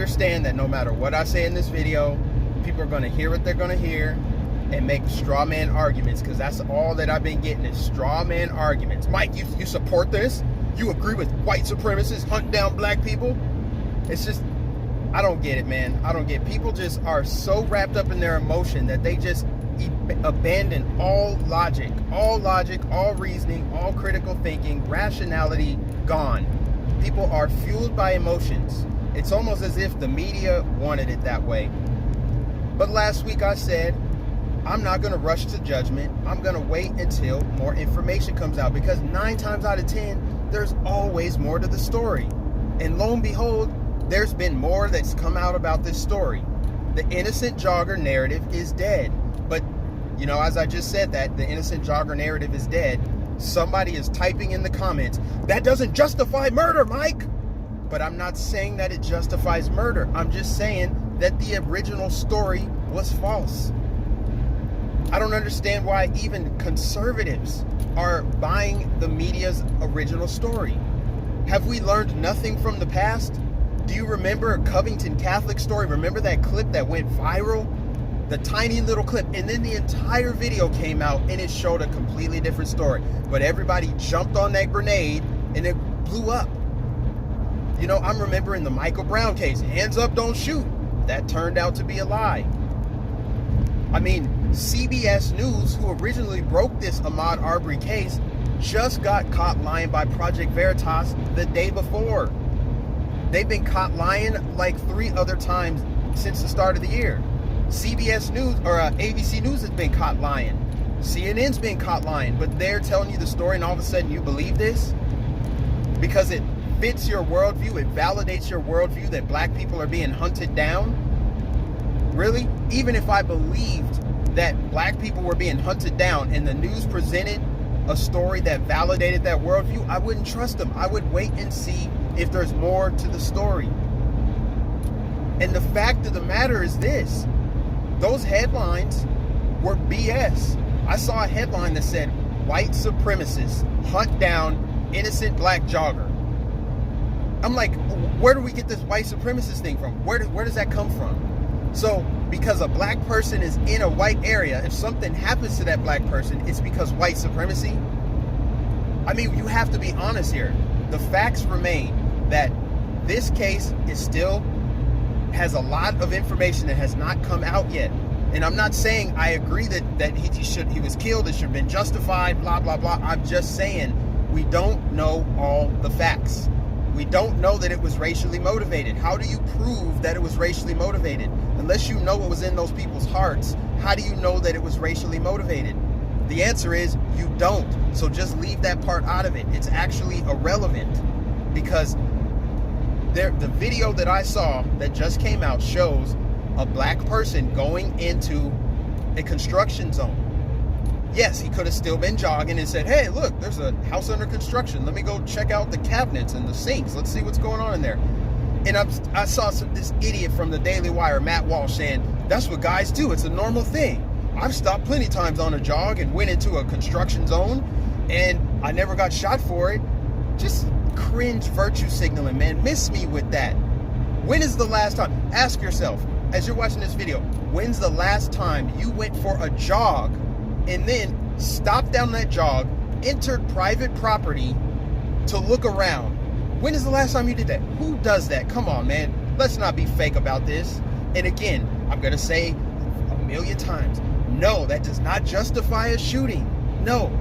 understand that no matter what I say in this video, people are going to hear what they're going to hear and make straw man arguments, because that's all that I've been getting is straw man arguments. Mike, you support this? You agree with white supremacists hunting down black people? It's just, I don't get it, man. I don't get it. People just are so wrapped up in their emotion that they just abandon all logic, all reasoning, all critical thinking, rationality gone. People are fueled by emotions. It's almost as if the media wanted it that way. But last week I said, I'm not going to rush to judgment. I'm going to wait until more information comes out, because 9 times out of 10, there's always more to the story. And lo and behold, there's been more that's come out about this story. The innocent jogger narrative is dead. But, you know, as I just said that, the innocent jogger narrative is dead, somebody is typing in the comments, that doesn't justify murder, Mike. But I'm not saying that it justifies murder. I'm just saying that the original story was false. I don't understand why even conservatives are buying the media's original story. Have we learned nothing from the past? Do you remember a Covington Catholic story? Remember that clip that went viral? The tiny little clip, and then the entire video came out and it showed a completely different story. But everybody jumped on that grenade and it blew up. You know, I'm remembering the Michael Brown case. Hands up, don't shoot. That turned out to be a lie. I mean, CBS News, who originally broke this Ahmaud Arbery case, just got caught lying by Project Veritas the day before. They've been caught lying like 3 other times since the start of the year. CBS News, or ABC News, has been caught lying. CNN's been caught lying, but they're telling you the story and all of a sudden you believe this? Because it fits your worldview, it validates your worldview that black people are being hunted down? Really? Even if I believed that black people were being hunted down and the news presented a story that validated that worldview, I wouldn't trust them. I would wait and see if there's more to the story. And the fact of the matter is this: those headlines were BS. I saw a headline that said, white supremacists hunt down innocent black jogger. I'm like, where do we get this white supremacist thing from? Where does that come from? So, because a black person is in a white area, if something happens to that black person, it's because white supremacy? I mean, you have to be honest here. The facts remain that this case is still has a lot of information that has not come out yet. And I'm not saying I agree that he was killed, it should have been justified, blah, blah, blah. I'm just saying we don't know all the facts. We don't know that it was racially motivated. How do you prove that it was racially motivated? Unless you know what was in those people's hearts, how do you know that it was racially motivated? The answer is you don't. So just leave that part out of it. It's actually irrelevant, because the video that I saw that just came out shows a black person going into a construction zone. Yes, he could have still been jogging and said, hey, look, there's a house under construction. Let me go check out the cabinets and the sinks. Let's see what's going on in there. And I saw this idiot from the Daily Wire, Matt Walsh, saying, that's what guys do. It's a normal thing. I've stopped plenty times on a jog and went into a construction zone and I never got shot for it. Just cringe virtue signaling, man. Miss me with that. When is the last time? Ask yourself, as you're watching this video, when's the last time you went for a jog and then stopped down that jog, entered private property to look around? When is the last time you did that? Who does that? Come on, man. Let's not be fake about this. And again, I'm going to say a million times, no, that does not justify a shooting. No.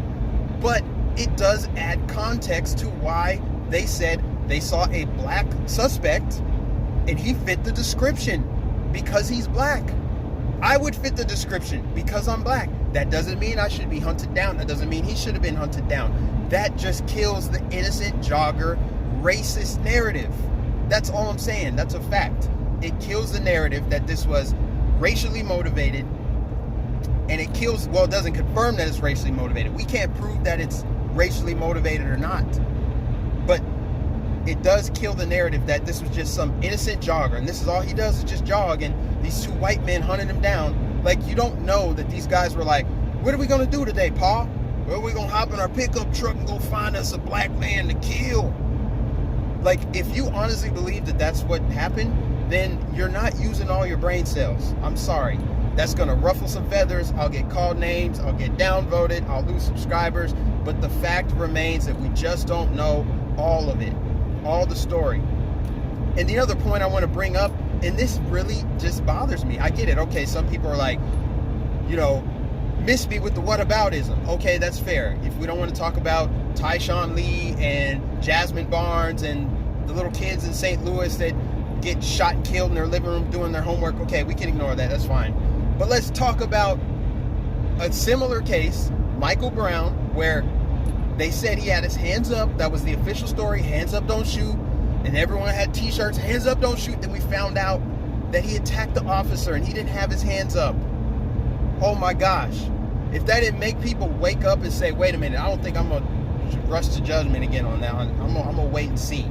But it does add context to why they said they saw a black suspect and he fit the description because he's black. I would fit the description because I'm black. That doesn't mean I should be hunted down. That doesn't mean he should have been hunted down. That just kills the innocent jogger racist narrative. That's all I'm saying. That's a fact. It kills the narrative that this was racially motivated, and it kills, well, it doesn't confirm that it's racially motivated. We can't prove that it's racially motivated or not, but it does kill the narrative that this was just some innocent jogger and this is all he does is just jog and these 2 white men hunted him down. Like, you don't know that these guys were like, what are we gonna do today, Pa? Well, we're gonna hop in our pickup truck and go find us a black man to kill. Like, if you honestly believe that that's what happened, then you're not using all your brain cells. I'm sorry. That's going to ruffle some feathers. I'll get called names. I'll get downvoted. I'll lose subscribers. But the fact remains that we just don't know all of it, all the story. And the other point I want to bring up, and this really just bothers me. I get it. Okay, some people are like, miss me with the whataboutism. Okay, that's fair. If we don't want to talk about Tyshawn Lee and Jasmine Barnes and the little kids in St. Louis that get shot and killed in their living room doing their homework, okay, we can ignore that. That's fine. But let's talk about a similar case, Michael Brown, where they said he had his hands up. That was the official story. Hands up, don't shoot. And everyone had t-shirts, hands up, don't shoot. Then we found out that he attacked the officer and he didn't have his hands up. Oh my gosh. If that didn't make people wake up and say, wait a minute, I don't think I'm going to rush to judgment again on that. I'm going to wait and see.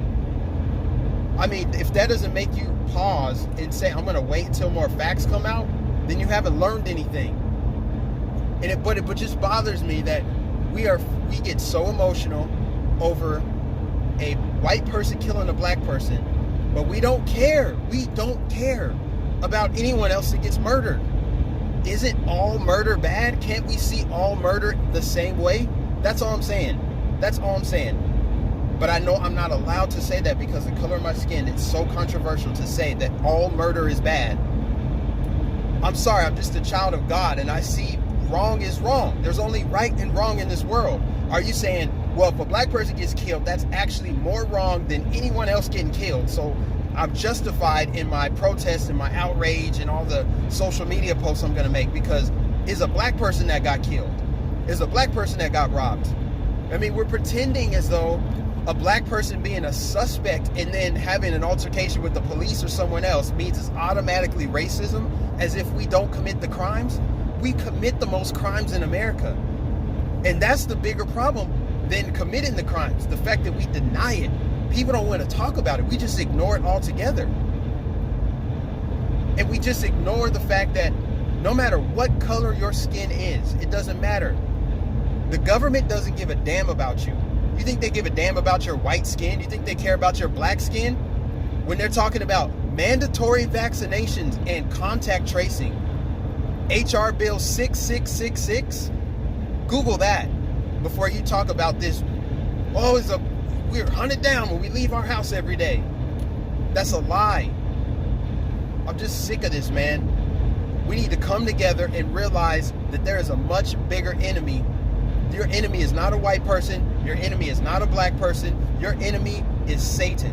I mean, if that doesn't make you pause and say, I'm going to wait until more facts come out, then you haven't learned anything. And but it just bothers me that we get so emotional over a white person killing a black person, but we don't care. We don't care about anyone else that gets murdered. Isn't all murder bad? Can't we see all murder the same way? That's all I'm saying. That's all I'm saying. But I know I'm not allowed to say that because the color of my skin, it's so controversial to say that all murder is bad. I'm sorry, I'm just a child of God and I see wrong is wrong. There's only right and wrong in this world. Are you saying, well, if a black person gets killed, that's actually more wrong than anyone else getting killed? So I'm justified in my protest and my outrage and all the social media posts I'm going to make because it's a black person that got killed. It's a black person that got robbed. I mean, we're pretending as though a black person being a suspect and then having an altercation with the police or someone else means it's automatically racism, as if we don't commit the crimes. We commit the most crimes in America. And that's the bigger problem than committing the crimes. The fact that we deny it. People don't want to talk about it. We just ignore it altogether. And we just ignore the fact that no matter what color your skin is, it doesn't matter. The government doesn't give a damn about you. You think they give a damn about your white skin? You think they care about your black skin? When they're talking about mandatory vaccinations and contact tracing, HR Bill 6666, Google that before you talk about this. Oh, we're hunted down when we leave our house every day. That's a lie. I'm just sick of this, man. We need to come together and realize that there is a much bigger enemy. Your enemy is not a white person. Your enemy is not a black person. Your enemy is Satan.